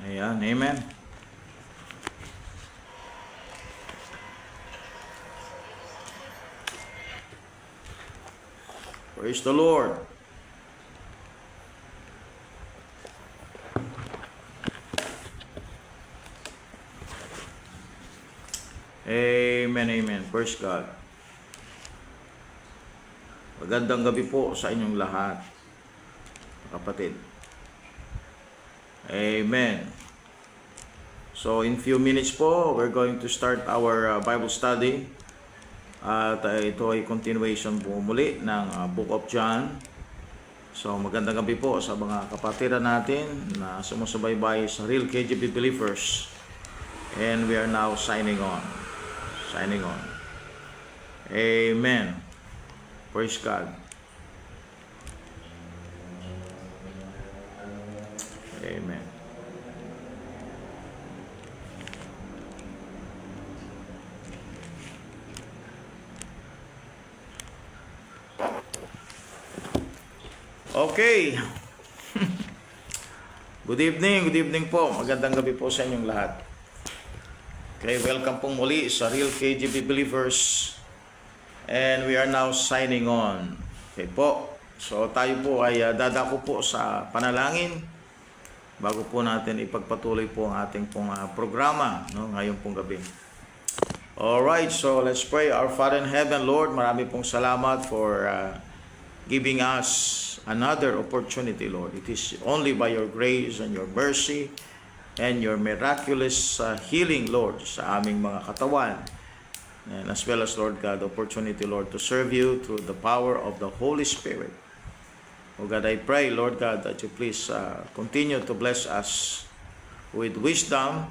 Ayan, amen. Praise the Lord. Amen, amen. Praise God. Magandang gabi po sa inyong lahat, kapatid. Amen. So, in few minutes po, we're going to start our Bible study. At ito ay continuation po muli ng Book of John. So, magandang gabi po sa mga kapatiran natin na sumusubaybay sa Real KGB Believers. And we are now signing on. Signing on. Amen. Praise God. Amen. Okay. Good evening po. Magandang gabi po sa inyong lahat. Okay, welcome pong muli sa Real KGB Believers. And we are now signing on. Okay po. So tayo po ay dadako po sa panalangin bago po natin ipagpatuloy po ang ating pong programa, no, ngayong pong gabi. Alright, so let's pray. Our Father in Heaven, Lord, marami pong salamat for giving us another opportunity, Lord. It is only by your grace and your mercy and your miraculous healing, Lord, sa aming mga katawan. And as well as, Lord God, opportunity, Lord, to serve you through the power of the Holy Spirit. Oh God, I pray, Lord God, that you please continue to bless us with wisdom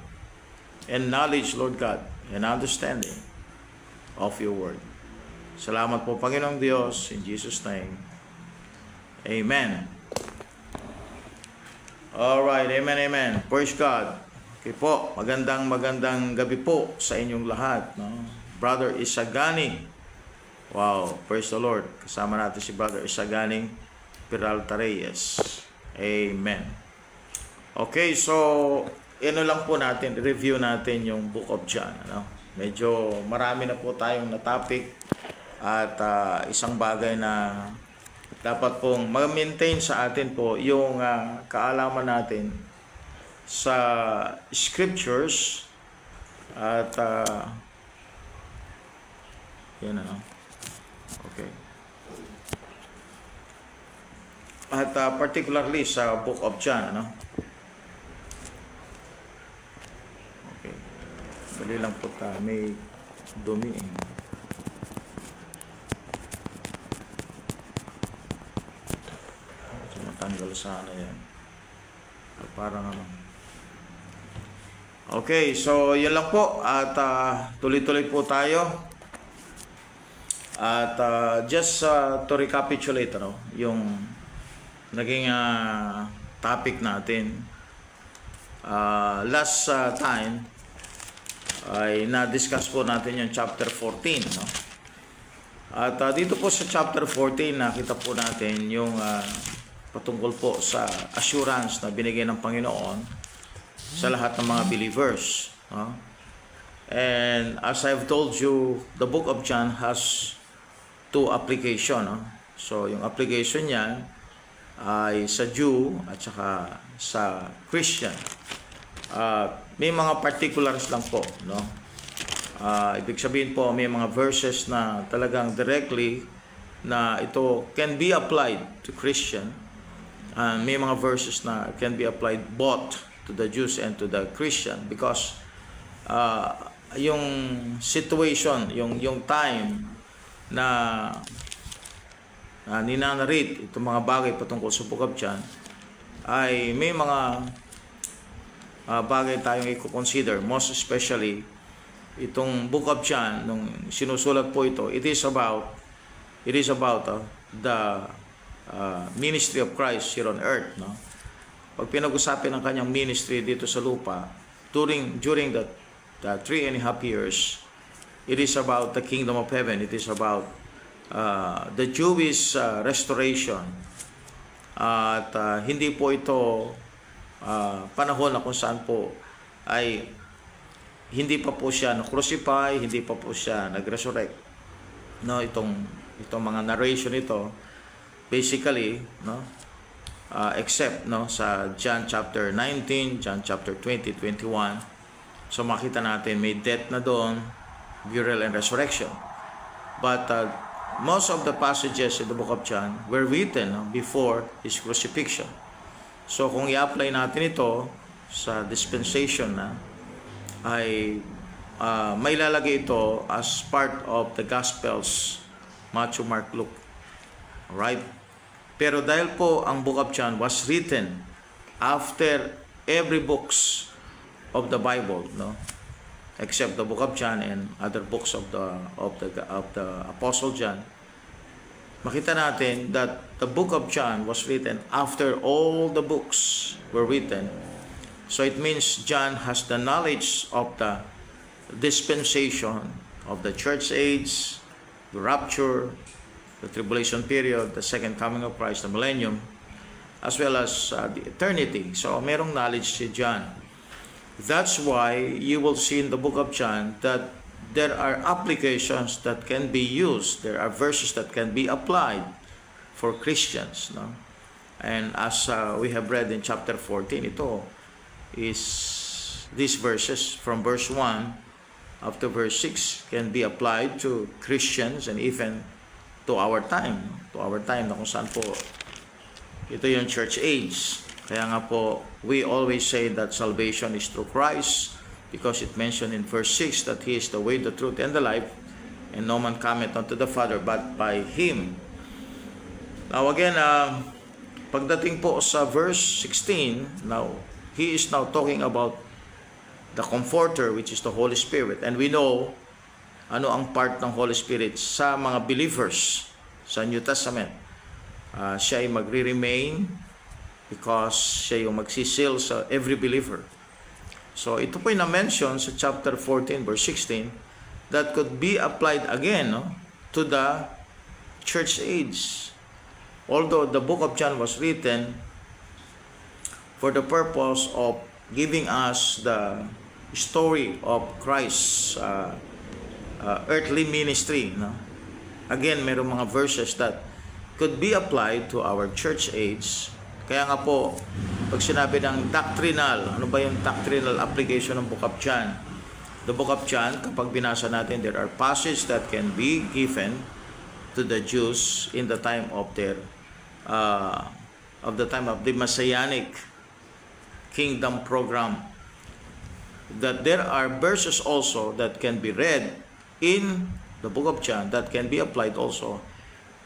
and knowledge, Lord God, and understanding of your word. Salamat po, Panginoong Diyos, in Jesus' name. Amen. Alright, amen, amen. Praise God. Okay po, magandang gabi po sa inyong lahat. No? Brother Isagani. Wow, praise the Lord. Kasama natin si Brother Isagani Peralta Reyes. Amen. Okay, so lang po natin, review natin yung Book of John. Ano? Medyo marami na po tayong na-topic at isang bagay na dapat pong ma-maintain sa atin po yung kaalaman natin sa scriptures at yan na. Okay. At particularly sa Book of John, ano? Okay. Dali lang po may dumi eh. Tanggal sana yan. Parang ano. Okay, so yun lang po. At tuloy-tuloy po tayo. At just to recapitulate, ano, yung naging topic natin. Last time ay na-discuss po natin yung chapter 14. No? At dito po sa chapter 14, nakita po natin yung patungkol po sa assurance na binigay ng Panginoon sa lahat ng mga believers. And as I've told you, the Book of John has two application. So yung application niya ay sa Jew at saka sa Christian. May mga particulars lang po. No? Ibig sabihin po, may mga verses na talagang directly na ito can be applied to Christian. May mga verses na can be applied both to the Jews and to the Christian because yung situation, yung time na ninanarate itong mga bagay patungkol sa Book of John ay may mga bagay tayong i-consider, most especially itong Book of John nung sinusulat po ito. It is about the ministry of Christ here on earth, no? Pag pinag-usapin ang kanyang ministry dito sa lupa during the 3.5 years, it is about the kingdom of heaven. It is about the Jewish restoration. At hindi po ito panahon na kung saan po ay hindi pa po siya na-crucify, hindi pa po siya nag-resurrect. No, itong mga narration ito, basically, no, except no sa John chapter 19, John chapter 20, 21. So makita natin may death na doon, burial and resurrection. But most of the passages in the book of John were written before his crucifixion. So kung i-apply natin ito sa dispensation na ay may lalagay ito as part of the Gospels, Matthew, Mark, Luke. Alright? Pero dahil po ang book of John was written after every books of the Bible, no, except the book of John and other books of the Apostle John, makita natin that the book of John was written after all the books were written. So it means John has the knowledge of the dispensation of the church age, the rapture, the tribulation period, the second coming of Christ, the millennium, as well as the eternity. So merong knowledge si John. That's why you will see in the book of John that there are applications that can be used. There are verses that can be applied for Christians. No? And as we have read in chapter 14, ito is these verses from verse 1 up to verse 6 can be applied to Christians and even to our time na kung saan po ito yung church age. Kaya nga po, we always say that salvation is through Christ because it mentioned in verse 6 that He is the way, the truth, and the life, and no man cometh unto the Father but by Him. Now again, pagdating po sa verse 16, now, He is now talking about the Comforter, which is the Holy Spirit. And we know ano ang part ng Holy Spirit sa mga believers sa New Testament. Siya ay magre-remain because siya yung magsisil sa every believer. So ito po yung na-mention sa chapter 14 verse 16 that could be applied again, no, to the church age. Although the book of John was written for the purpose of giving us the story of Christ's earthly ministry, no? Again, mayroong mga verses that could be applied to our church age. Kaya nga po, pag sinabi ng doctrinal, ano ba yung doctrinal application ng book of John? The book of John, kapag binasa natin, there are passages that can be given to the Jews in the time of their of the Messianic kingdom program. That there are verses also that can be read in the book of John that can be applied also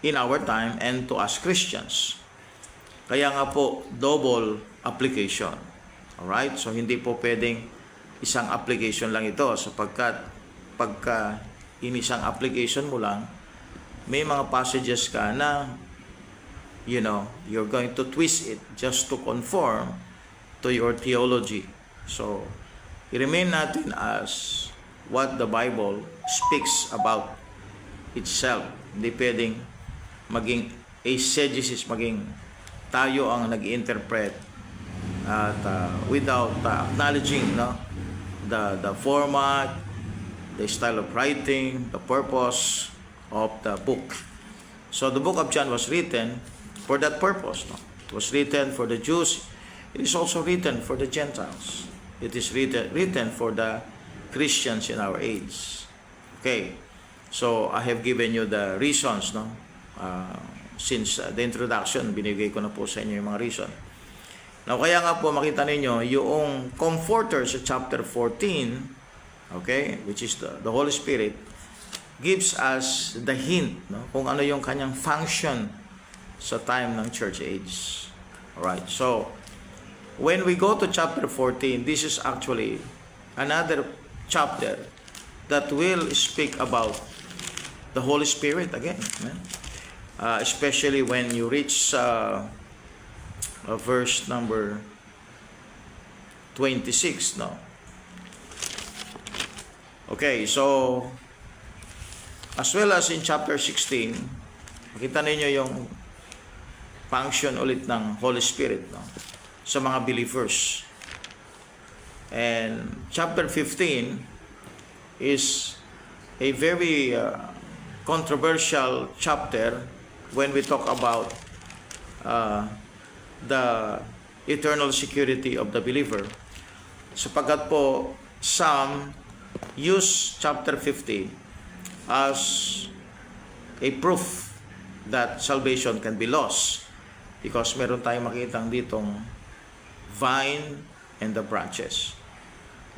in our time and to us Christians. Kaya nga po, double application. Alright? So, hindi po pwedeng isang application lang ito sapagkat pagka inisang application mo lang, may mga passages ka na, you know, you're going to twist it just to conform to your theology. So, i-remain natin as what the Bible speaks about itself. Hindi pwedeng maging exegesis, maging tayo ang nag-interpret at without acknowledging, no, the format, the style of writing, the purpose of the book. So the book of John was written for that purpose. No? It was written for the Jews. It is also written for the Gentiles. It is written for the Christians in our age. Okay, so I have given you the reasons, no? Since the introduction, binigay ko na po sa inyo yung mga reason. Now, kaya nga po makita ninyo yung Comforter sa chapter 14, okay, which is the Holy Spirit, gives us the hint, no? Kung ano yung kanyang function sa time ng church age. Alright, so when we go to chapter 14, this is actually another chapter that will speak about the Holy Spirit again. Especially when you reach verse number 26. No? Okay, so as well as in chapter 16, makita ninyo yung function ulit ng Holy Spirit. No? sa mga believers. And chapter 15 is a very controversial chapter when we talk about the eternal security of the believer. Sapagkat po, some use chapter 50 as a proof that salvation can be lost because meron tayong makitang ditong vine and the branches.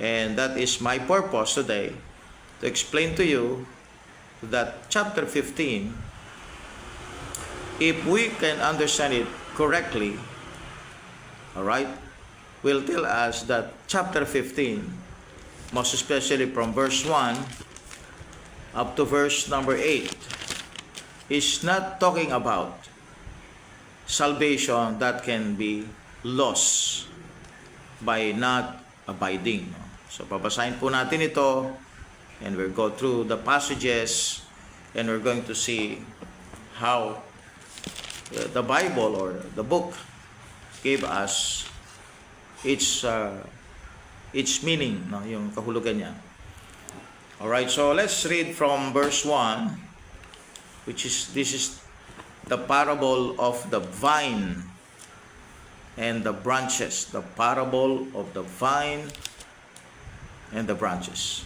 And that is my purpose today, to explain to you that chapter 15, if we can understand it correctly, alright, will tell us that chapter 15, most especially from verse 1 up to verse number 8, is not talking about salvation that can be lost by not abiding. So babasahin po natin ito, and we'll go through the passages, and we're going to see how the Bible or the book gave us its meaning, no, yung kahulugan niya. Alright, so let's read from verse 1, this is the parable of the vine and the branches. The parable of the vine and the branches.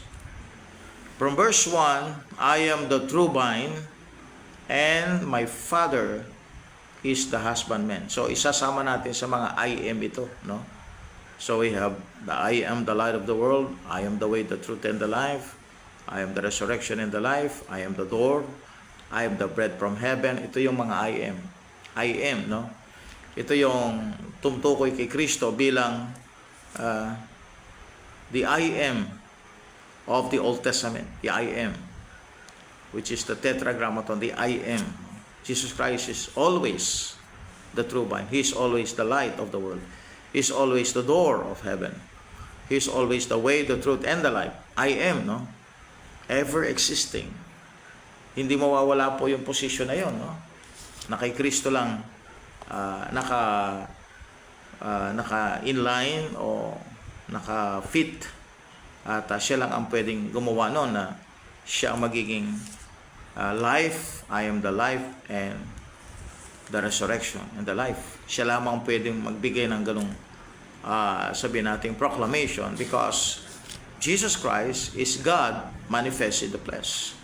From verse 1, I am the true vine, and my Father is the husbandman. So isasama natin sa mga I am ito, no? So we have the I am the light of the world, I am the way, the truth, and the life, I am the resurrection and the life, I am the door, I am the bread from heaven. Ito yung mga I am. I am, no? Ito yung tumtukoy kay Kristo bilang the I am of the Old Testament, the I am, which is the tetragrammaton, the I am. Jesus Christ is always the true vine. He is always the light of the world. He is always the door of heaven. He is always the way, the truth, and the life. I am, no? Ever existing. Hindi mawawala po yung position na yun, no? Na kay Kristo lang naka-inline o naka-fit, at siya lang ang pwedeng gumawa noon na siya ang magiging life. I am the life and the resurrection and the life. Siya lamang pwedeng magbigay ng ganung sabihin nating proclamation, because Jesus Christ is God manifest in the flesh.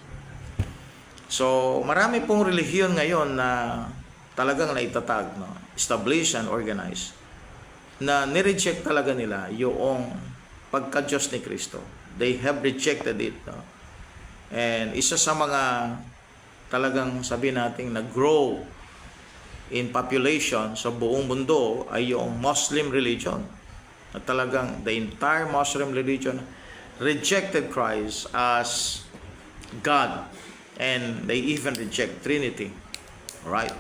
So marami pong relihiyon ngayon na talagang naitatag, no? Established and organized, na nireject talaga nila yung pagka-Diyos ni Kristo. They have rejected it, no? And isa sa mga talagang sabihin natin nag-grow in population sa buong mundo ay yung Muslim religion. Na talagang the entire Muslim religion rejected Christ as God, and they even reject Trinity. Alright?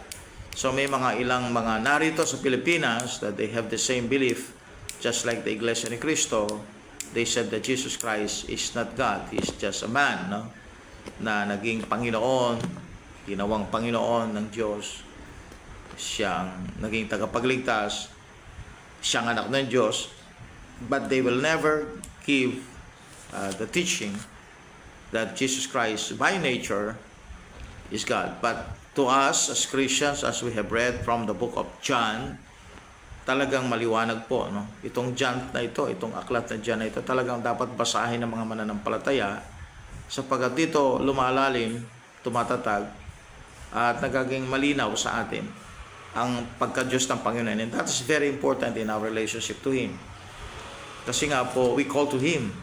So may ilang mga narito sa Pilipinas that they have the same belief, just like the Iglesia ni Cristo. They said that Jesus Christ is not God, He is just a man, no? Na naging Panginoon, ginawang Panginoon ng Diyos, siyang naging tagapagligtas, siyang anak ng Diyos, but they will never give the teaching that Jesus Christ by nature is God. But to us as Christians, as we have read from the book of John, talagang maliwanag po, no? Itong John na ito, itong aklat na John na ito, talagang dapat basahin ng mga mananampalataya, sapagkat dito lumalalim, tumatatag, at nagaging malinaw sa atin ang pagka-Diyos ng Panginoon. And that is very important in our relationship to Him. Kasi nga po, we call to Him.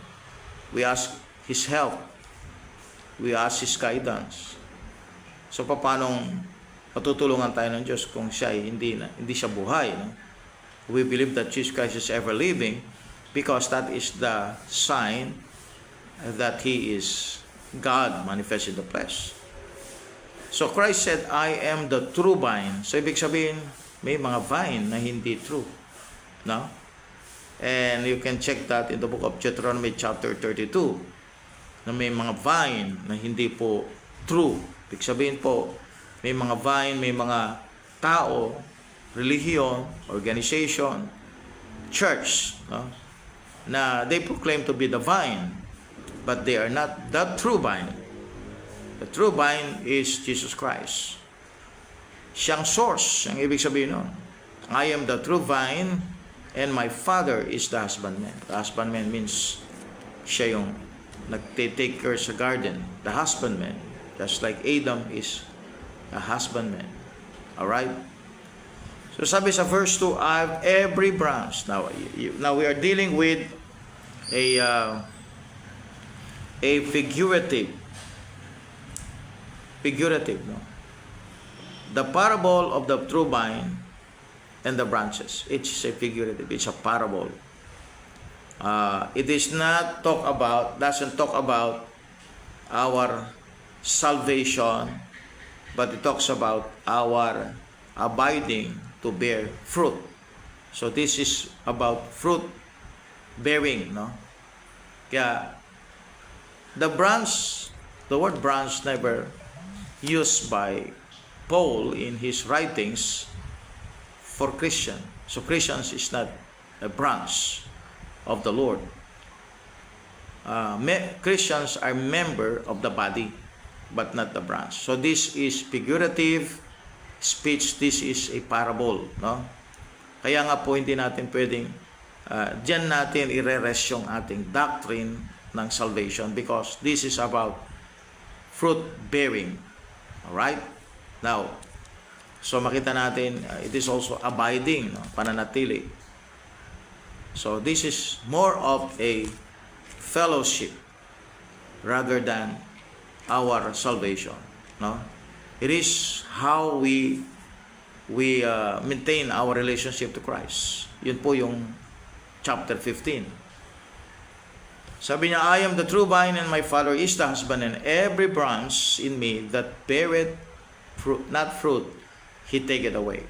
We ask His help. We ask His guidance. So paanong matutulungan tayo ng Diyos kung siya ay hindi siya buhay, no? We believe that Jesus Christ is ever living, because that is the sign that He is God manifest in the flesh. So Christ said, I am the true vine. So ibig sabihin, may mga vine na hindi true, no? And you can check that in the book of Deuteronomy chapter 32, na may mga vine na hindi po true. Ibig sabihin po, may mga vine, may mga tao, relihiyon, organization, church, no? Na they proclaim to be the vine, but they are not the true vine. The true vine is Jesus Christ. Siyang source, ang ibig sabihin nun. I am the true vine and my Father is the husbandman. The husbandman means siya yung nag-take care sa garden. The husbandman, just like Adam is a husbandman. Alright? So sabi sa verse 2, I have every branch. Now we are dealing with a figurative, no? The parable of the true vine and the branches. It's a figurative. It's a parable. It is not doesn't talk about our salvation, but it talks about our abiding to bear fruit. So this is about fruit bearing, no? Kaya the word branch never used by Paul in his writings for Christian. So Christians is not a branch of the Lord. Christians are member of the body, but not the branch. So this is figurative speech. This is a parable, no? Kaya nga po hindi natin pwedeng diyan natin i-rest yung ating doctrine ng salvation, because this is about fruit bearing. Alright? Now, so makita natin, it is also abiding, no? Pananatili. So this is more of a fellowship rather than our salvation, no? It is how we maintain our relationship to Christ. Yun po yung chapter 15. Sabi niya, I am the true vine and my Father is the husband, and every branch in me that beareth fruit, not fruit, He taketh away.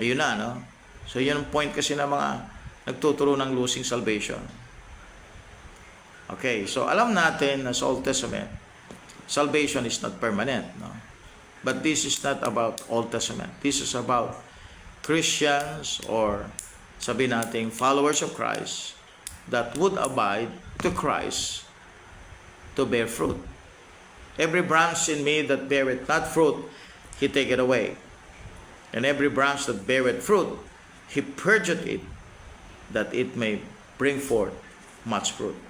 Ayun na, no? So yun ang point kasi ng mga nagtuturo ng losing salvation. Okay, so alam natin na sa Old Testament, salvation is not permanent, no? But this is not about Old Testament. This is about Christians, or sabi natin followers of Christ, that would abide to Christ to bear fruit. Every branch in me that beareth not fruit, He taketh away. And every branch that beareth fruit, He purgeth it, that it may bring forth much fruit.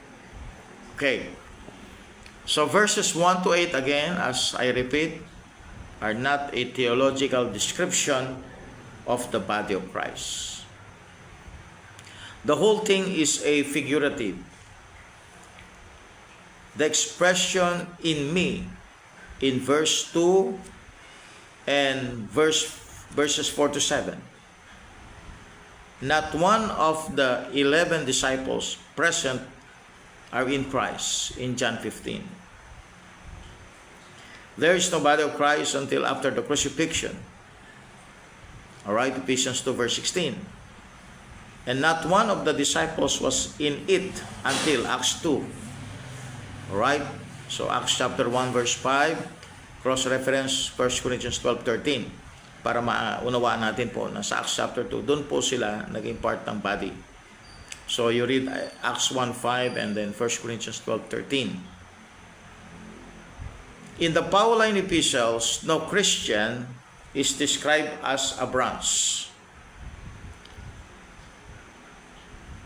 Okay. So verses 1 to 8 again, as I repeat, are not a theological description of the body of Christ. The whole thing is a figurative. The expression in me in verse 2 and verses 4 to 7. Not one of the 11 disciples present are in Christ in John 15. There is no body of Christ until after the crucifixion. Alright, Ephesians 2 verse 16. And not one of the disciples was in it until Acts 2. Alright, so Acts chapter 1 verse 5, cross-reference 1 Corinthians 12:13, para maunawaan natin po na sa Acts chapter 2, doon po sila naging part ng body. So you read Acts 1:5 and then 1 Corinthians 12:13. In the Pauline epistles, no Christian is described as a branch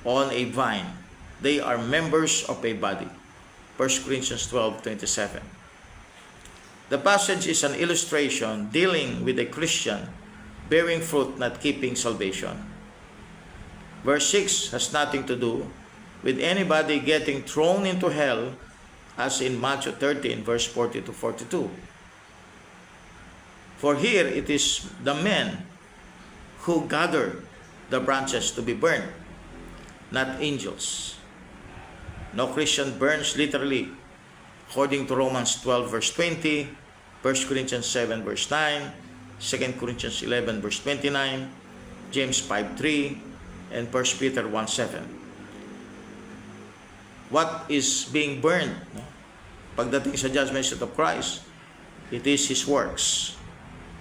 on a vine. They are members of a body. 1 Corinthians 12:27. The passage is an illustration dealing with a Christian bearing fruit, not keeping salvation. Verse 6 has nothing to do with anybody getting thrown into hell, as in Matthew 13 verse 40 to 42. For here it is the men who gather the branches to be burned, not angels. No Christian burns literally, according to Romans 12 verse 20, 1 Corinthians 7 verse 9, 2 Corinthians 11 verse 29, James 5:3, and 1 Peter 1:7. What is being burned pagdating sa judgment seat of Christ? It is His works.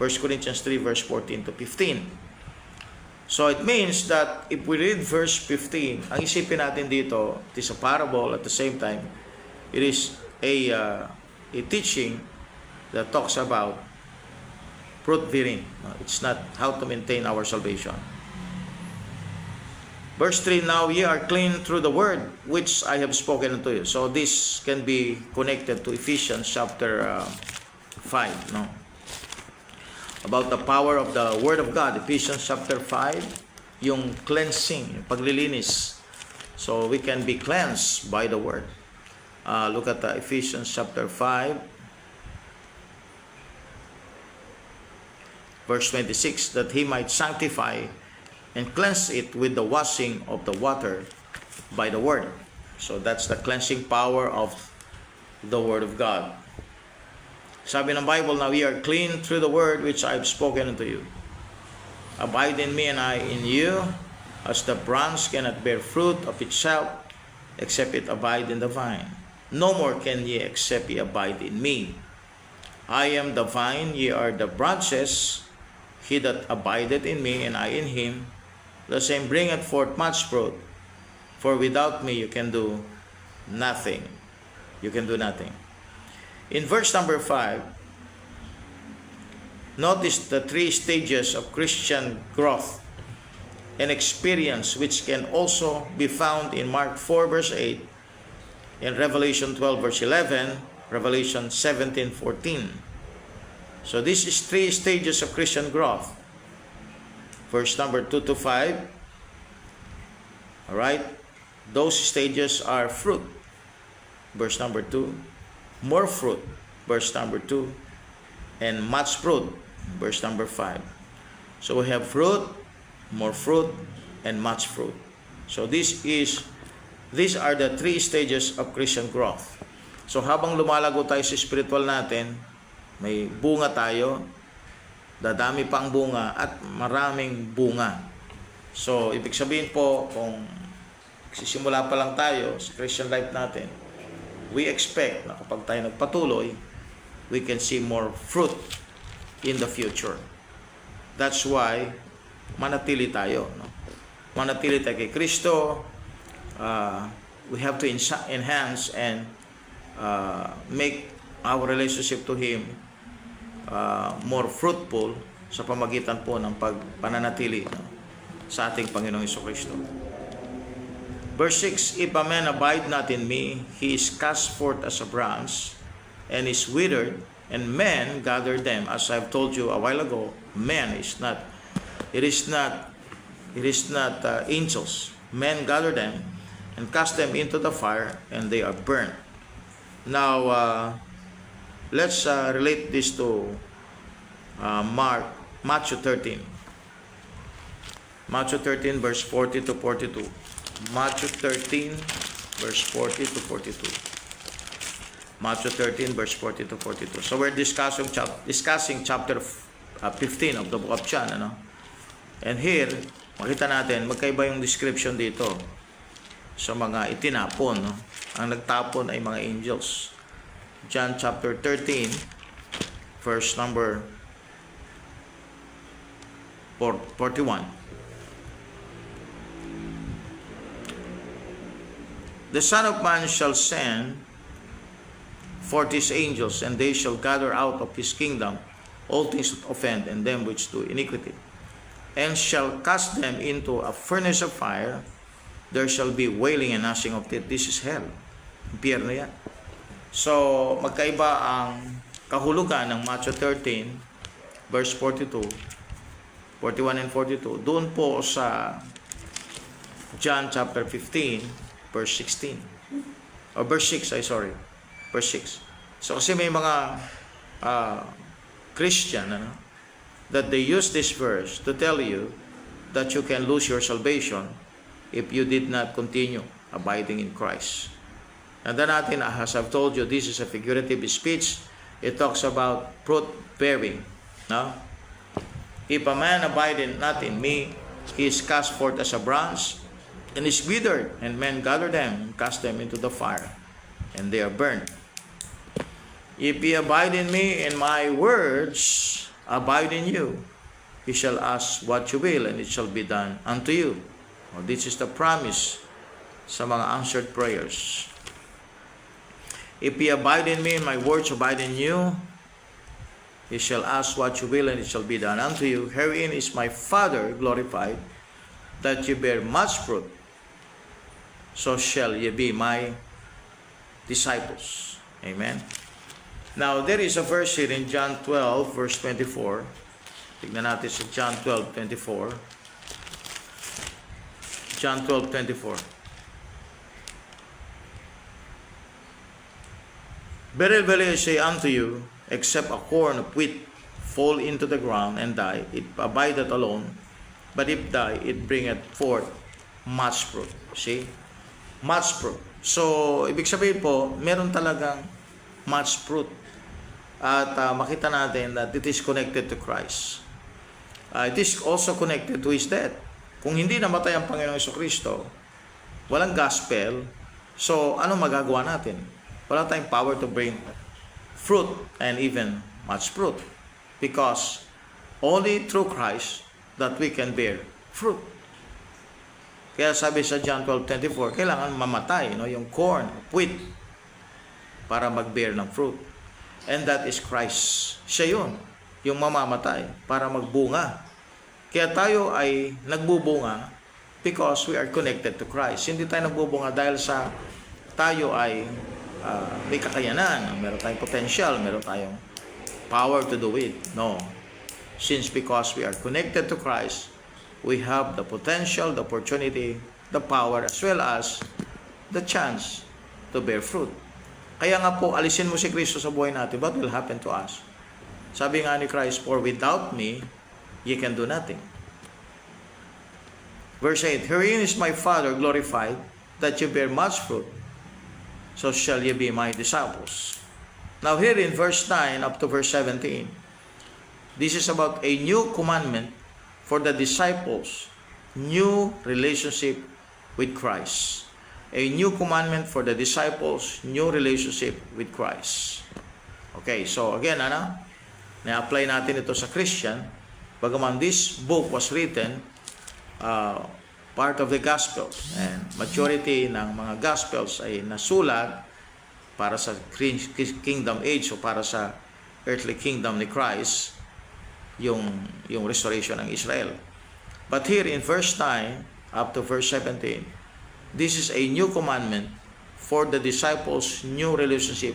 1 Corinthians 3 verse 14 to 15. So it means that if we read verse 15, ang isipin natin dito, it is a parable at the same time, it is a teaching that talks about fruit bearing. It's not how to maintain our salvation. Verse 3, now ye are clean through the word which I have spoken unto you. So this can be connected to Ephesians chapter 5, no? About the power of the word of God. Ephesians chapter 5, yung cleansing, yung paglilinis. So we can be cleansed by the word. Look at Ephesians chapter 5, verse 26, that he might sanctify and cleanse it with the washing of the water by the word. So that's the cleansing power of the word of God. Sabi ng Bible, now ye are clean through the word which I have spoken unto you. Abide in me and I in you, as the branch cannot bear fruit of itself except it abide in the vine. No more can ye except ye abide in me. I am the vine, ye are the branches. He that abideth in me and I in him, the same bringeth forth much fruit. For without me you can do nothing. You can do nothing. In verse number 5, notice the 3 stages of Christian growth and experience, which can also be found in Mark 4 verse 8, in Revelation 12 verse 11, Revelation 17:14. So this is 3 stages of Christian growth. Verse number 2 to 5. Alright? Those stages are fruit. Verse number 2. More fruit. Verse number 2. And much fruit. Verse number 5. So we have fruit, more fruit, and much fruit. So these are the 3 stages of Christian growth. So habang lumalago tayo sa spiritual natin, may bunga tayo, dadami pang bunga at maraming bunga. So ibig sabihin po, kung sisimula pa lang tayo sa Christian life natin, we expect na kapag tayo nagpatuloy, we can see more fruit in the future. That's why manatili tayo, no? Manatili tayo kay Kristo. We have to enhance and make our relationship to Him more fruitful sa pamagitan po ng pagpananatili, no, sa ating Panginoong Jesucristo. Verse 6, if a man abide not in me, he is cast forth as a branch, and is withered, and men gather them. As I've told you a while ago, men is not, it is not angels. Men gather them, and cast them into the fire, and they are burnt. Now, let's relate this to Matthew 13. Matthew 13, verse 40 to 42. Matthew 13, verse 40 to 42. Matthew 13, verse 40 to 42. So we're discussing chapter 15 of the book of John. Ano? And here, makita natin, magkaiba yung description dito sa mga itinapon. No? Ang nagtapon ay mga angels. John chapter 13, verse number 41. The Son of Man shall send forth his angels, and they shall gather out of his kingdom all things that offend, and them which do iniquity, and shall cast them into a furnace of fire. There shall be wailing and gnashing of teeth. This is hell. Impyerno yan. So, magkaiba ang kahulugan ng Matthew 13, verse 41 and 42. Doon po sa John chapter 15, verse 16. Or verse 6, verse 6. So, kasi may mga Christian, that they use this verse to tell you that you can lose your salvation if you did not continue abiding in Christ. And then natin, as I've told you, this is a figurative speech. It talks about fruit bearing. No? If a man abide not in me, he is cast forth as a branch, and is withered, and men gather them, and cast them into the fire, and they are burnt. If ye abide in me, and my words abide in you, you shall ask what you will, and it shall be done unto you. This is the promise sa mga answered prayers. If ye abide in me, and my words abide in you, you shall ask what you will, and it shall be done unto you. Herein is my Father glorified, that ye bear much fruit, so shall ye be my disciples. Amen. Now, there is a verse here in John 12, verse 24. Tignan natin sa John 12, 24. John 12, 24. Verily, verily, I say unto you, except a corn of wheat fall into the ground and die, it abideth alone. But if die, it bringeth forth much fruit. See? Much fruit. So, ibig sabihin po, meron talagang much fruit. At makita natin that it is connected to Christ. It is also connected to His death. Kung hindi namatay ang Panginoong Jesucristo, walang gospel, so ano magagawa natin? Wala tayong power to bring fruit and even much fruit. Because only through Christ that we can bear fruit. Kaya sabi sa John 12:24, kailangan mamatay yung corn, wheat, para mag-bear ng fruit. And that is Christ. Siya yun, yung mamamatay para magbunga. Kaya tayo ay nagbubunga because we are connected to Christ. Hindi tayo nagbubunga dahil sa tayo ay may kakayanan, meron tayong potential, meron tayong power to do it. No. Since because we are connected to Christ, we have the potential, the opportunity, the power, as well as the chance to bear fruit. Kaya nga po, alisin mo si Kristo sa buhay natin, what will happen to us? Sabi nga ni Christ, for without me, ye can do nothing. Verse 8, herein is my Father glorified, that ye bear much fruit, so shall ye be my disciples. Now here in verse 9 up to verse 17, this is about a new commandment for the disciples, new relationship with Christ. A new commandment for the disciples, new relationship with Christ. Okay, so again, na-apply natin ito sa Christian. Bagaman this book was written, part of the Gospels, and majority ng mga Gospels ay nasulat para sa kingdom age o para sa earthly kingdom ni Christ, yung restoration ng Israel. But here in verse 9 up to verse 17, this is a new commandment for the disciples' new relationship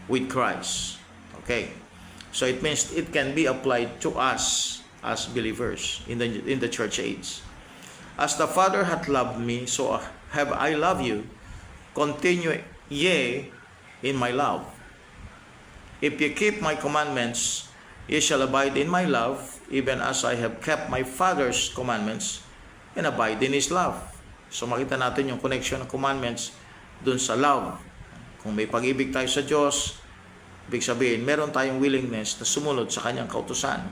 with Christ. Okay, so it means it can be applied to us as believers in the church age. As the Father hath loved me, so have I loved you. Continue ye in my love. If ye keep my commandments, ye shall abide in my love, even as I have kept my Father's commandments and abide in His love. So makita natin yung connection ng commandments dun sa love. Kung may pag-ibig tayo sa Diyos, ibig sabihin, meron tayong willingness na sumunod sa Kanyang kautusan.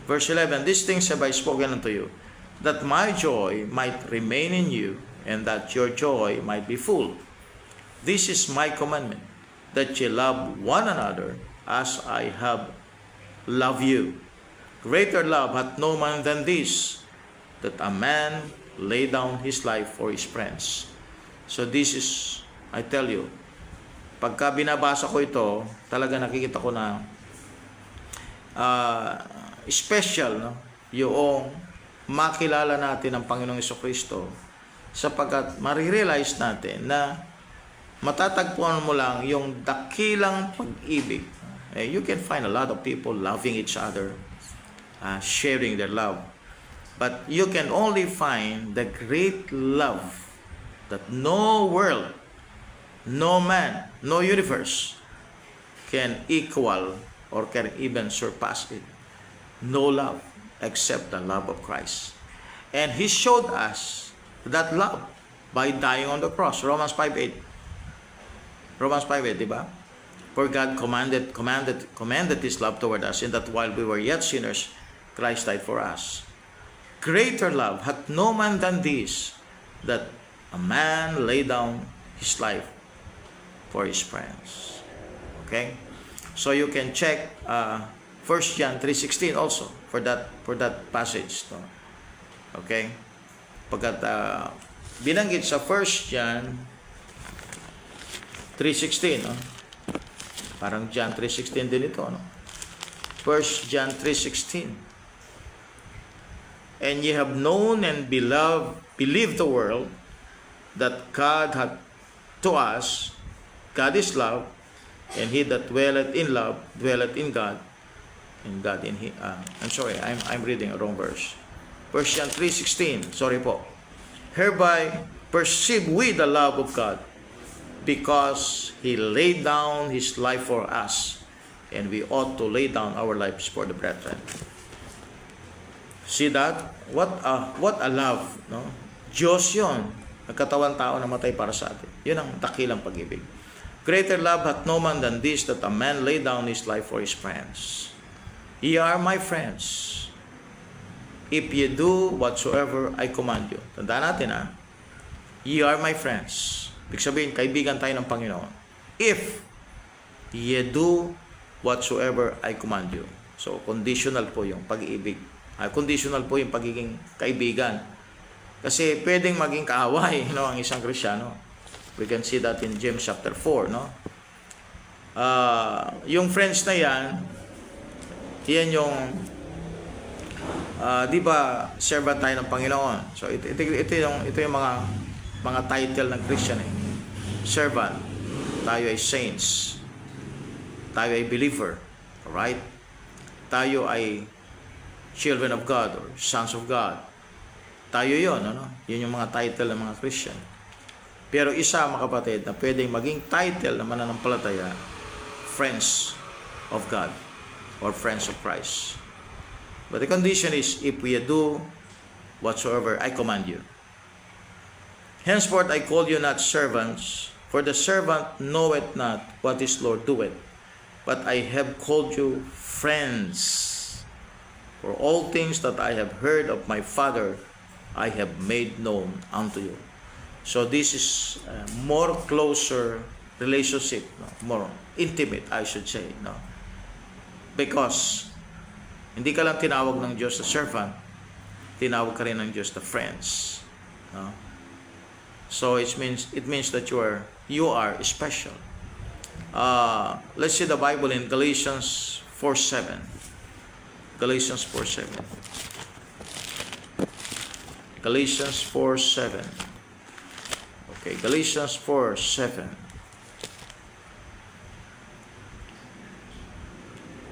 Verse 11, these things have I spoken unto you, that my joy might remain in you, and that your joy might be full. This is my commandment, that ye love one another as I have loved you. Greater love hath no man than this, that a man lay down his life for his friends. So this is, I tell you, pagka binabasa ko ito, talaga nakikita ko na special, yung makilala natin ang Panginoong Jesucristo, sapagkat marirealize natin na matatagpuan mo lang yung dakilang pag-ibig. You can find a lot of people loving each other, sharing their love. But you can only find the great love that no world, no man, no universe can equal or can even surpass it. No love except the love of Christ. And He showed us that love by dying on the cross. Romans 5:8. Romans 5:8, di ba? For God commanded His love toward us, in that while we were yet sinners, Christ died for us. Greater love hath no man than this, that a man lay down his life for his friends. Okay? So you can check 1 John 3:16 also. for that passage, no? Okay? Pagkat binanggit sa 1 John 3:16, no? Parang John 3:16 din ito, no? 1 John 3:16. And ye have known and believed the world that God hath to us. God is love, and he that dwelleth in love dwelleth in God, and God in him. I'm sorry, I'm reading a wrong verse. 1 John 3:16. Sorry po. Hereby perceive we the love of God, because he laid down his life for us, and we ought to lay down our lives for the brethren. See that? What a love, no? Diyos yun. Nagkatawan tao na matay para sa atin. Yun ang dakilang pag-ibig. Greater love hath no man than this, that a man lay down his life for his friends. Ye are my friends, if ye do whatsoever I command you. Tandaan natin, ye are my friends. Ibig sabihin, kaibigan tayo ng Panginoon. If ye do whatsoever I command you. So, conditional po yung pag-ibig. Conditional po yung pagiging kaibigan. Kasi pwedeng maging kaaway, no, ang isang Kristiyano. We can see that in James chapter 4, no? Yung friends na yan yung di ba servant tayo ng Panginoon. So ito yung mga title ng Christian, servant, tayo ay saints, tayo ay believer, alright? Tayo ay children of God or sons of God. Tayo yun, ano? Yun yung mga title ng mga Christian. Pero isa, mga kapatid, na pwedeng maging title ng mananampalataya, friends of God or friends of Christ. But the condition is, if we do whatsoever I command you. Henceforth I call you not servants, for the servant knoweth not what his Lord doeth, but I have called you friends. For all things that I have heard of my Father, I have made known unto you. So this is a more closer relationship, no? More intimate, I should say, no? Because hindi ka lang tinawag ng Diyos na servant, tinawag ka rin ng Diyos na friends, no? So it means that you are special. Let's see the Bible in Galatians 4:7. Galatians 4:7. Galatians 4:7. Okay, Galatians 4:7.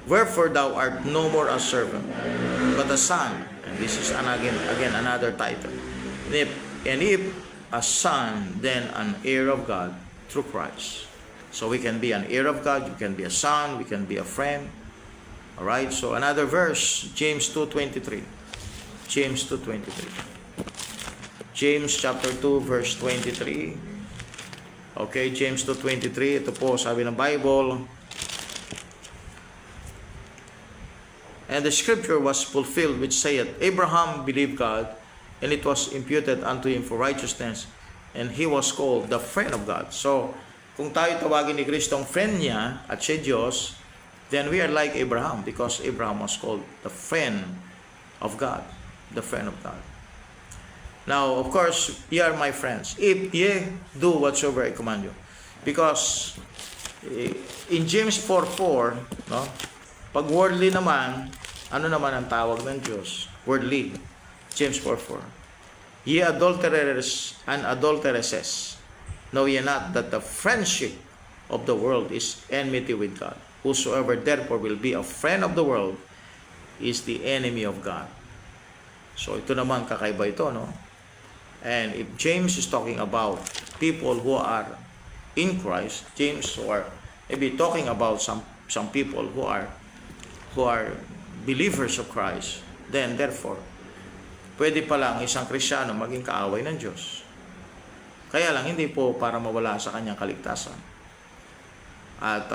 Wherefore thou art no more a servant, but a son. And this is again another title. And if a son, then an heir of God through Christ. So we can be an heir of God, you can be a son, we can be a friend. Alright, so another verse, James 2:23. James 2:23. James chapter 2 verse 23. Okay, James 2:23. Ito po, sabi ng Bible. And the scripture was fulfilled which saith, Abraham believed God, and it was imputed unto him for righteousness, and he was called the friend of God. So, kung tayo tawagin ni Kristo ang friend niya at siya Diyos, then we are like Abraham, because Abraham was called the friend of God. The friend of God. Now, of course, ye are my friends, if ye do whatsoever I command you. Because in James 4:4, no, pag worldly naman, ano naman ang tawag ng Diyos? Worldly. James 4:4. Ye adulterers and adulteresses, know ye not that the friendship of the world is enmity with God? Whosoever therefore will be a friend of the world is the enemy of God. So ito naman, kakaiba ito, no? And if James is talking about people who are in Christ, James or maybe talking about some people who are believers of Christ, then therefore pwede pa lang isang Kristiyano maging kaaway ng Diyos. Kaya lang hindi po para mawala sa kanyang kaligtasan. At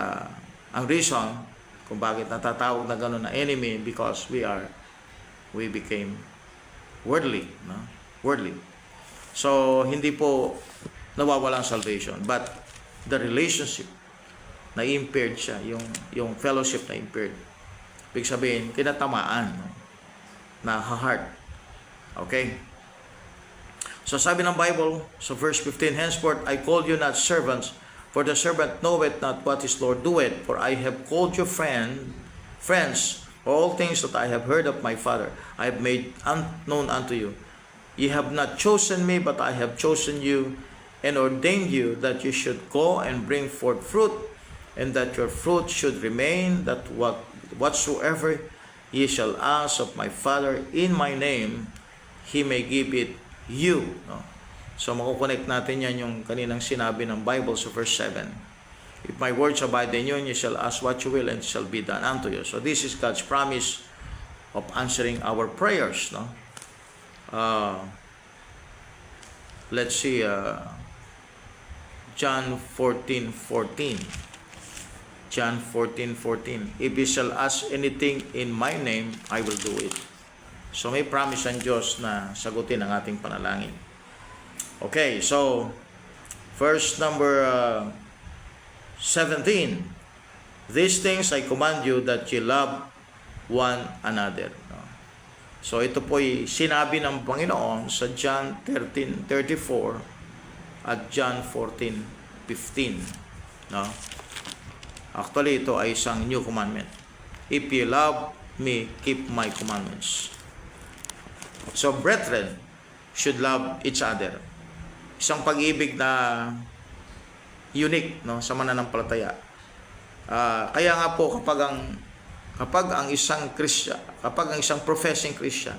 ang reason kung bakit natatawag na gano'n na enemy, because we became worldly, no? Worldly. So hindi po nawawala ang salvation, but the relationship na impaired siya, yung fellowship na impaired. Ibig sabihin, kinatamaan, no? na heart. Okay? So sabi ng Bible, so verse 15, henceforth I call you not servants, for the servant knoweth not what his Lord doeth, for I have called you friends, for all things that I have heard of my Father, I have made known unto you. Ye have not chosen me, but I have chosen you, and ordained you that you should go and bring forth fruit, and that your fruit should remain, that whatsoever ye shall ask of my Father in my name, He may give it you. No? So makukonect natin yan yung kaninang sinabi ng Bible sa verse 7. If my words abide in you, and you shall ask what you will, and it shall be done unto you. So this is God's promise of answering our prayers. No? Let's see, John 14:14. John 14:14. If you shall ask anything in my name, I will do it. So may promise ang Diyos na sagutin ang ating panalangin. Okay, so verse number 17. These things I command you, that you love one another. So ito po'y sinabi ng Panginoon sa John 13:34 at John 14:15. No? Actually, ito ay isang new commandment. If you love me, keep my commandments. So, brethren should love each other. Isang pag-ibig na unique, no, sa mananampalataya. Kaya nga po kapag ang isang Christian, kapag ang isang professing Christian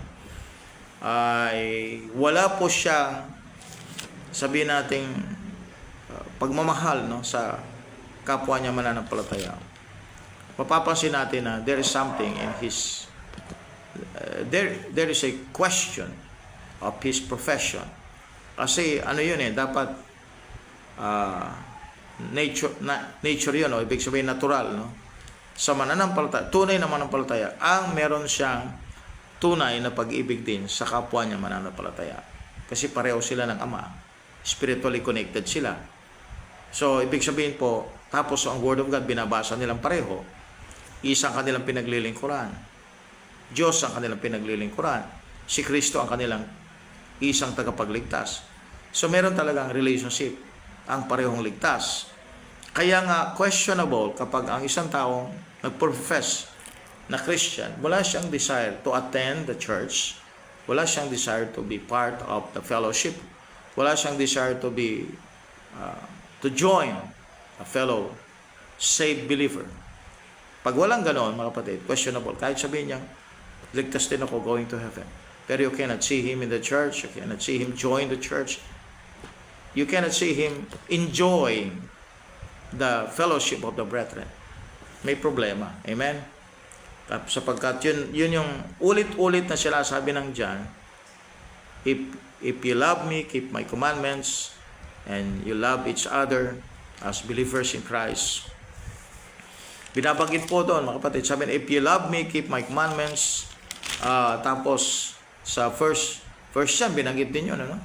ay wala po siyang, sabihin nating pagmamahal, no, sa kapwa niya mananampalataya, mapapansin natin na there is something in his there is a question of his profession. Kasi ano yun dapat nature yun, no? Ibig sabihin natural, no? Sa mananampalataya, tunay na mananampalataya, ang meron siyang tunay na pag-ibig din sa kapwa niya mananampalataya. Kasi pareho sila ng Ama. Spiritually connected sila. So, ibig sabihin po, tapos ang Word of God, binabasa nilang pareho. Isang kanilang pinaglilingkuran. Diyos ang kanilang pinaglilingkuran. Si Kristo ang kanilang isang tagapagligtas. So, meron talagang relationship ang parehong ligtas. Kaya nga, questionable kapag ang isang taong nag-profess na Christian, wala siyang desire to attend the church, wala siyang desire to be part of the fellowship, wala siyang desire to be to join a fellow saved believer. Pag walang ganoon, mga kapatid, questionable. Kahit sabihin niya, ligtas din ako, going to heaven. Pero you cannot see him in the church, you cannot see him join the church, you cannot see him enjoying the fellowship of the brethren. May problema. Amen? Sapagkat yun yung ulit-ulit na sila sabi ng John, if you love me, keep my commandments, and you love each other as believers in Christ. Binabanggit po doon, mga kapatid, sabi na, if you love me, keep my commandments. Tapos, sa first yan, binanggit din yun, ano?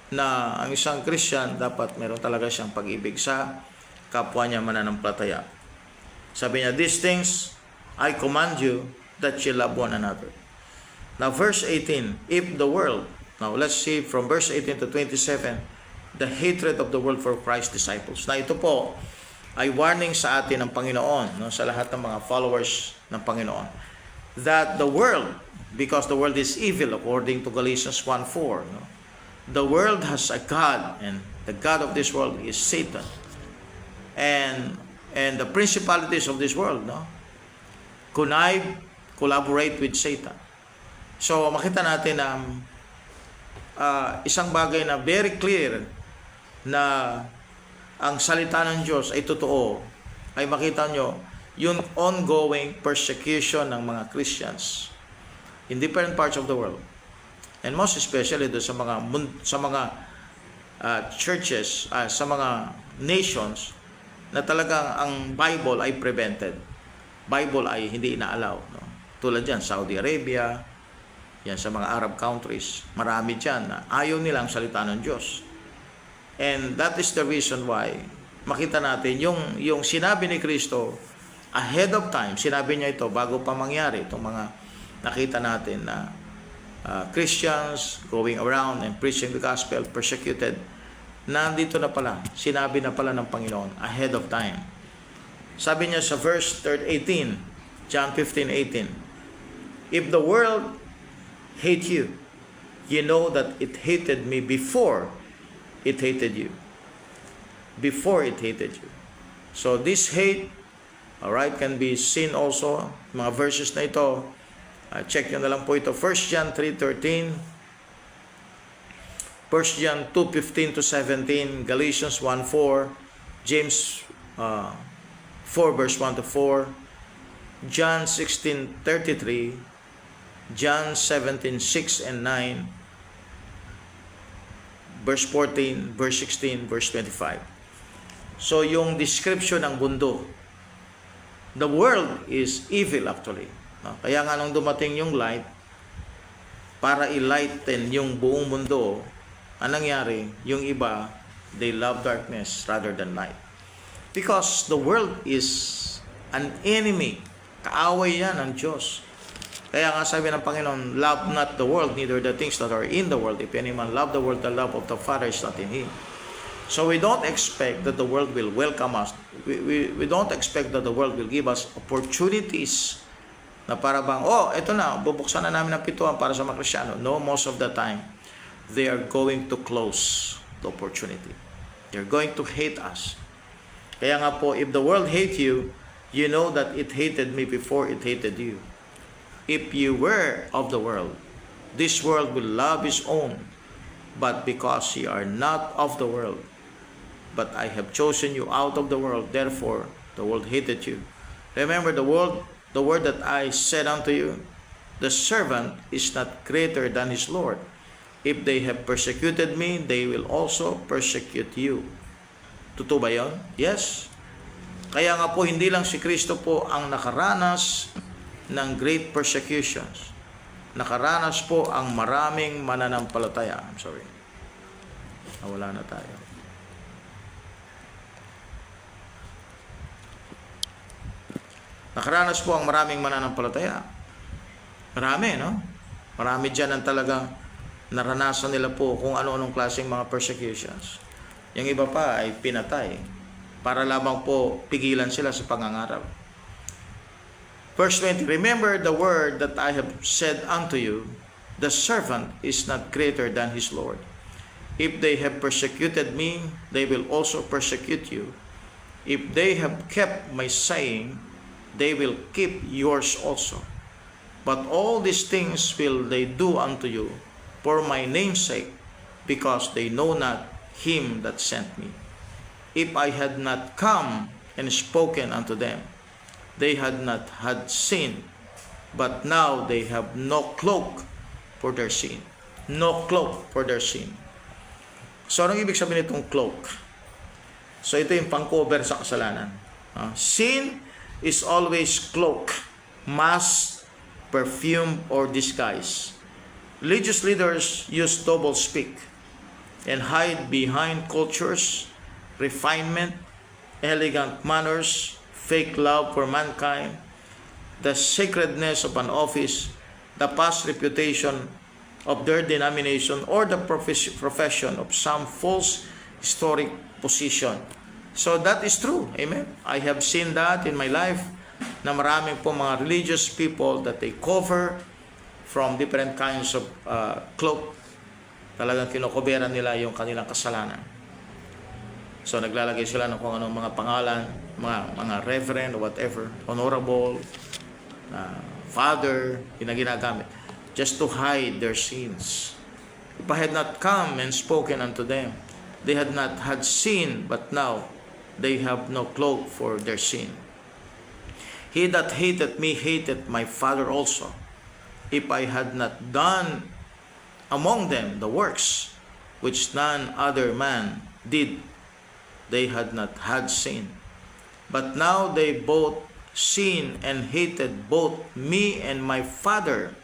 Na ang isang Christian, dapat meron talaga siyang pag-ibig sa kapwa niya mananampalataya. Sabi niya, these things I command you, that you love one another. Now, verse 18, if the world, now let's see from verse 18 to 27, the hatred of the world for Christ's disciples. Na ito po ay warning sa atin ng Panginoon, no, sa lahat ng mga followers ng Panginoon, that the world, because the world is evil according to Galatians 1:4, no, the world has a God, and the God of this world is Satan, and the principalities of this world, no, collaborate with Satan. So makita natin na isang bagay na very clear na ang salita ng Diyos ay totoo, ay makita nyo yung ongoing persecution ng mga Christians in different parts of the world, and most especially do sa mga churches, sa mga nations na talagang ang Bible ay prevented. Bible ay hindi inaalaw, no? Tulad dyan, Saudi Arabia, yan sa mga Arab countries, marami dyan na ayaw nilang salita ng Diyos. And that is the reason why makita natin yung sinabi ni Kristo ahead of time, sinabi niya ito bago pa mangyari itong mga nakita natin na Christians going around and preaching the gospel, persecuted. Nandito na pala, sinabi na pala ng Panginoon ahead of time. Sabi niya sa verse 18, John 15:18, if the world hate you, you know that it hated me before it hated you. Before it hated you. So this hate, alright, can be seen also, mga verses na ito, check nyo na lang po ito, 1 John 3:13, 1 John 2:15 to 17, Galatians 1:4, James 4 verse 1 to 4, John 16:33, John 17:6 and 9, verse 14, verse 16, verse 25. So yung description ng mundo, the world is evil actually. Kaya nga nung dumating yung light, para i-lighten yung buong mundo, anong nangyari? Yung iba, they love darkness rather than light. Because the world is an enemy. Kaaway yan ng Diyos. Kaya nga sabi ng Panginoon, love not the world, neither the things that are in the world. If any man love the world, the love of the Father is not in him. So we don't expect that the world will welcome us. We don't expect that the world will give us opportunities na para bang, oh, eto na, bubuksan na namin ang pintuan para sa mga Kristiyano. No, most of the time, they are going to close the opportunity. They're going to hate us. Kaya nga po, if the world hate you, you know that it hated me before it hated you. If you were of the world, this world will love its own. But because ye are not of the world, but I have chosen you out of the world, therefore the world hated you. Remember the word that I said unto you, the servant is not greater than his Lord. If they have persecuted me, they will also persecute you. Totoo ba yun? Yes. Kaya nga po, hindi lang si Kristo po ang nakaranas ng great persecutions. Nakaranas po ang maraming mananampalataya. I'm sorry. Nawala na tayo. Nakaranas po ang maraming mananampalataya. Marami, no? Marami dyan ang talagang naranasan nila po kung ano-anong klaseng mga persecutions. Yung iba pa ay pinatay para lamang po pigilan sila sa pangangarap. Verse 20, remember the word that I have said unto you, the servant is not greater than his Lord. If they have persecuted me, they will also persecute you. If they have kept my saying, they will keep yours also. But all these things will they do unto you for my name's sake, because they know not him that sent me. If I had not come and spoken unto them, they had not had sin, but now they have no cloak for their sin. No cloak for their sin. So, anong ibig sabihin itong cloak? So, ito yung pang-cover sa kasalanan. Sin is always cloak, mask, perfume, or disguise. Religious leaders use double speak and hide behind cultures, refinement, elegant manners, fake love for mankind, the sacredness of an office, the past reputation of their denomination, or the profession of some false historic position. So that is true. Amen. I have seen that in my life na maraming po mga religious people that they cover from different kinds of cloak. Talagang kinokoberan nila yung kanilang kasalanan. So naglalagay sila ng kung anong mga pangalan, mga reverend or whatever, honorable, father, yun ang ginagamit, just to hide their sins. If I had not come and spoken unto them, they had not had sin, but now they have no cloak for their sin. He that hated me hated my Father also. If I had not done among them the works which none other man did, they had not had sin. But now they both sinned and hated both me and my Father.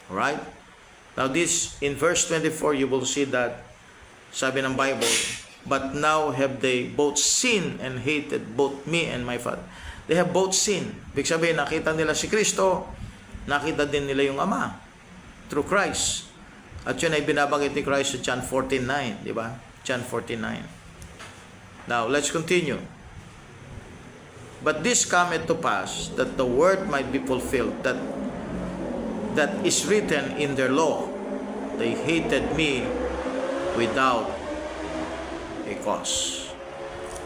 Alright? Now this, in verse 24, you will see that, sabi ng Bible, but now have they both sinned and hated both me and my Father. They have both sinned. Ibig sabihin, nakita nila si Kristo, nakita din nila yung Ama. through Christ. At yun ay binabanggit ni Christ sa John 14:9, di ba? John 14:9. Now, let's continue. But this cometh to pass, that the word might be fulfilled, that is written in their law, they hated me without a cause.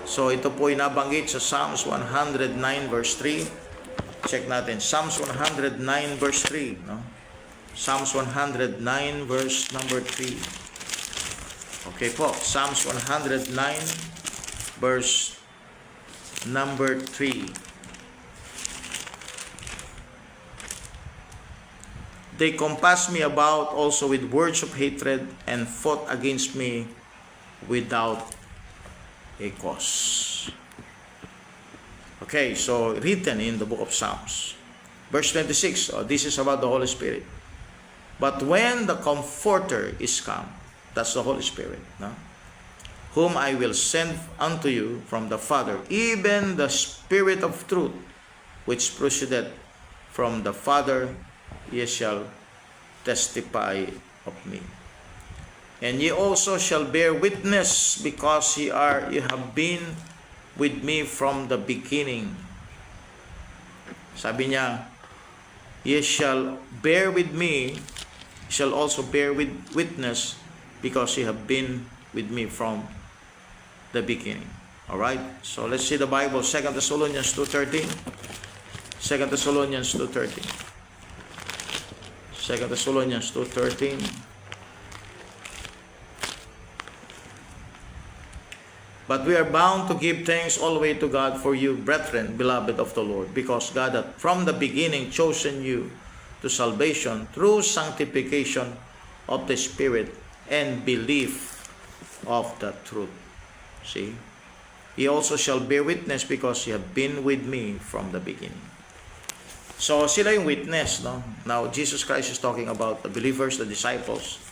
So ito po ay nabanggit sa Psalms 109 verse 3. Check natin, Psalms 109 verse 3, no? Psalms 109 verse number 3. Okay po, Psalms 109 verse number 3. They compassed me about also with words of hatred and fought against me without a cause. Okay, so written in the book of Psalms. Verse 26, this is about the Holy Spirit. But when the Comforter is come, that's the Holy Spirit, no? Whom I will send unto you from the Father, even the Spirit of truth, which proceedeth from the Father, ye shall testify of me. And ye also shall bear witness, because ye have been with me from the beginning. Sabi niya, ye shall bear with me, shall also bear with witness, because ye have been with me from the beginning. Alright, so let's see the Bible. 2 Thessalonians 2:13. 2 Thessalonians 2:13. 2 Thessalonians 2:13. But we are bound to give thanks always to God for you, brethren, beloved of the Lord, because God hath from the beginning chosen you to salvation through sanctification of the Spirit and belief of the truth. See? He also shall bear witness, because ye have been with me from the beginning. So, sila yung witness, no? Now, Jesus Christ is talking about the believers, the disciples.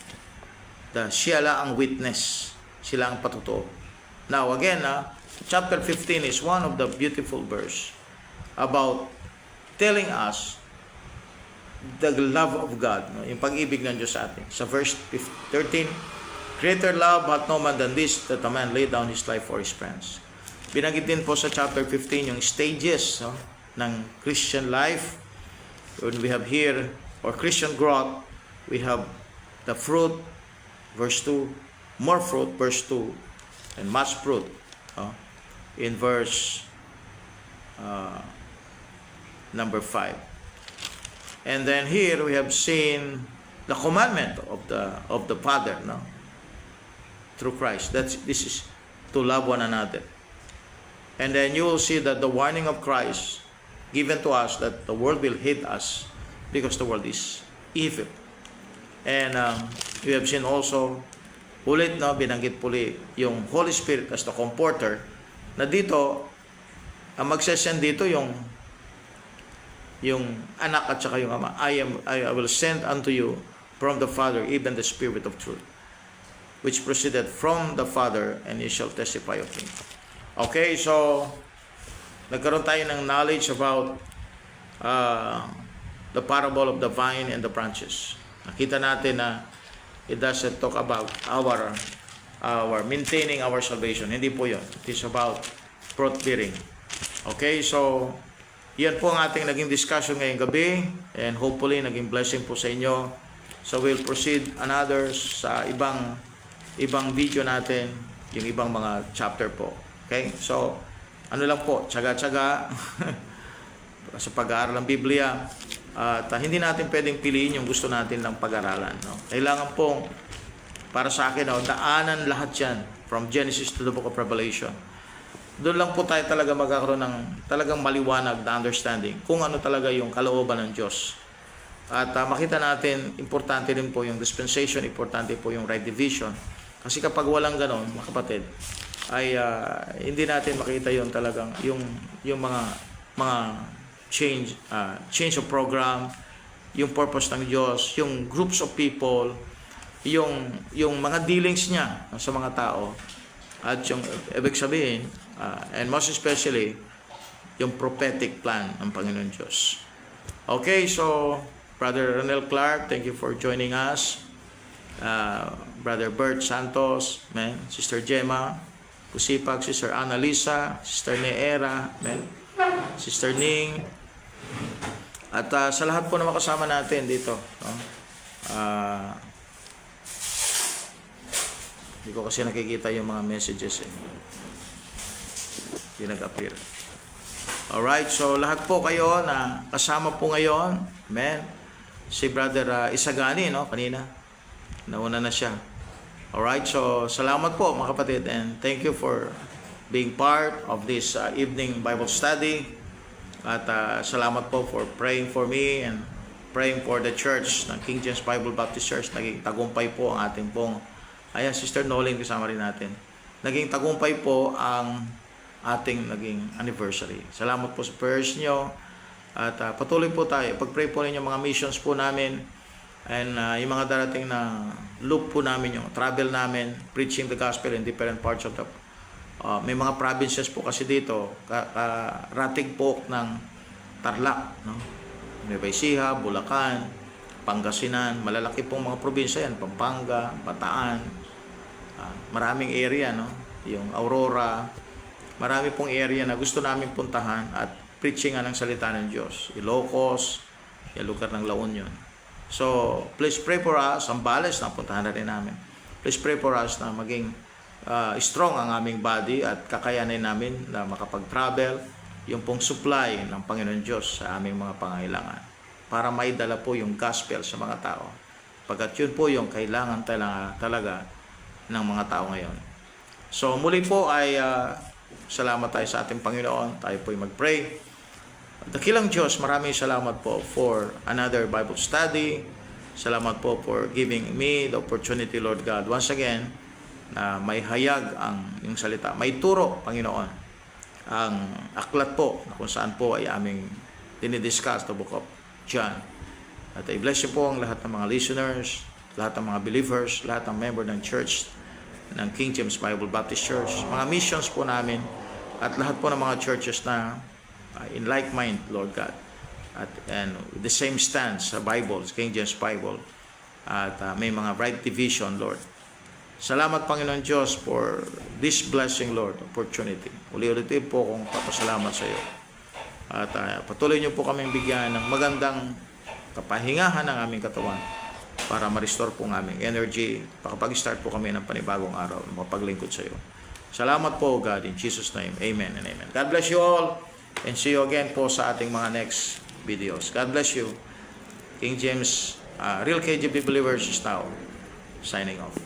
Sila ang witness. Sila ang patutuo. Now, again, chapter 15 is one of the beautiful verse about telling us the love of God, no? Yung pag-ibig ng Diyos sa atin. Sa verse 13, greater love hath no man than this, that a man lay down his life for his friends. Binanggit din po sa chapter 15 yung stages, no, ng Christian life. When we have here, or Christian growth, we have the fruit, verse 2, more fruit, verse 2, and much fruit, in verse number 5. And then here we have seen the commandment of the Father, no, through Christ. This is to love one another. And then you will see that the warning of Christ given to us, that the world will hate us because the world is evil. And we have seen also, ulit, no, binanggit puli yung Holy Spirit as the Comforter, na dito ang magsesend dito yung anak at saka yung ama. I will send unto you from the Father even the Spirit of truth, which proceeded from the Father, and ye shall testify of me. Okay, so nagkaroon tayo ng knowledge about the parable of the vine and the branches. Nakita natin na it doesn't talk about our maintaining our salvation. Hindi po yun. It is about fruit bearing. Okay, so yan po ang ating naging discussion ngayong gabi, and hopefully naging blessing po sa inyo. So we'll proceed another sa ibang video natin, yung ibang mga chapter po. Okay, so ano lang po, tsaga-tsaga sa pag-aaral ng Biblia. At hindi natin pwedeng piliin yung gusto natin ng pag-aralan, no? Kailangan pong, para sa akin, daanan lahat yan from Genesis to the book of Revelation. Doon lang po tayo talaga magkakaroon ng talagang maliwanag na understanding kung ano talaga yung kalooban ng Diyos. At makita natin, importante rin po yung dispensation, importante po yung right division. Kasi kapag walang ganon, mga kapatid, ay hindi natin makita yung talagang yung mga change of program, yung purpose ng Diyos, yung groups of people, yung mga dealings niya sa mga tao, at yung ibig sabihin, and most especially yung prophetic plan ng Panginoon Diyos. Okay, so Brother Ronel Clark, thank you for joining us. Brother Bert Santos, man. Sister Gemma Pusipag, Sister Annalisa, Sister Neera, man. Sister Ning, at sa lahat po na makasama natin dito, no? Hindi ko kasi nakikita yung mga messages eh. Hindi nag-appear. Alright, so lahat po kayo na kasama po ngayon, amen. Si Brother Isagani, no, kanina. Nauna na siya. Alright, so salamat po mga kapatid, and thank you for being part of this evening Bible study. At salamat po for praying for me and praying for the church ng King James Bible Baptist Church. Naging tagumpay po ang ating pong, ayan, Sister Nolin, kasama rin natin. Naging tagumpay po ang ating naging anniversary. Salamat po sa prayers nyo. At patuloy po tayo. Pag-pray po ninyo mga missions po namin. And yung mga darating na loop po namin, yung travel namin, preaching the gospel in different parts of the may mga provinces po kasi dito, karating po ng Tarlac, no? Nueva Ecija, Bulacan, Pangasinan, malalaki pong mga probinsya yan, Pampanga, Bataan, maraming area, no? Yung Aurora, marami pong area na gusto namin puntahan at preaching ng salita ng Diyos. Ilocos, yung lugar ng La Union. So, please pray for us. Zambales, napuntahan na rin namin. Please pray for us na maging strong ang aming body at kakayanin namin na makapag-travel yung pong supply ng Panginoon Diyos sa aming mga pangailangan para maidala po yung gospel sa mga tao. Pagkat yun po yung kailangan talaga ng mga tao ngayon. So, muli po ay salamat tayo sa ating Panginoon. Tayo po ay mag-pray. Dakilang Diyos, maraming salamat po for another Bible study. Salamat po for giving me the opportunity, Lord God, once again, na may hayag ang yung salita. May turo, Panginoon, ang aklat po na kung saan po ay aming dinidiscuss the book of John. At I bless you po ang lahat ng mga listeners, lahat ng mga believers, lahat ng member ng church ng King James Bible Baptist Church, mga missions po namin, at lahat po ng mga churches na in like mind, Lord God, and with the same stance sa Bible, King James Bible, at may mga right division, Lord. Salamat, Panginoon Diyos, for this blessing, Lord, opportunity. Uli-ulitin po kong papasalamat sa iyo. At patuloy niyo po kaming bigyan ng magandang kapahingahan ng aming katawan para ma-restore po ng aming energy, pakapag-start po kami ng panibagong araw, mapaglingkod sa iyo. Salamat po, God, in Jesus' name. Amen and amen. God bless you all, and see you again po sa ating mga next videos. God bless you. King James, Real KGB Believers is now signing off.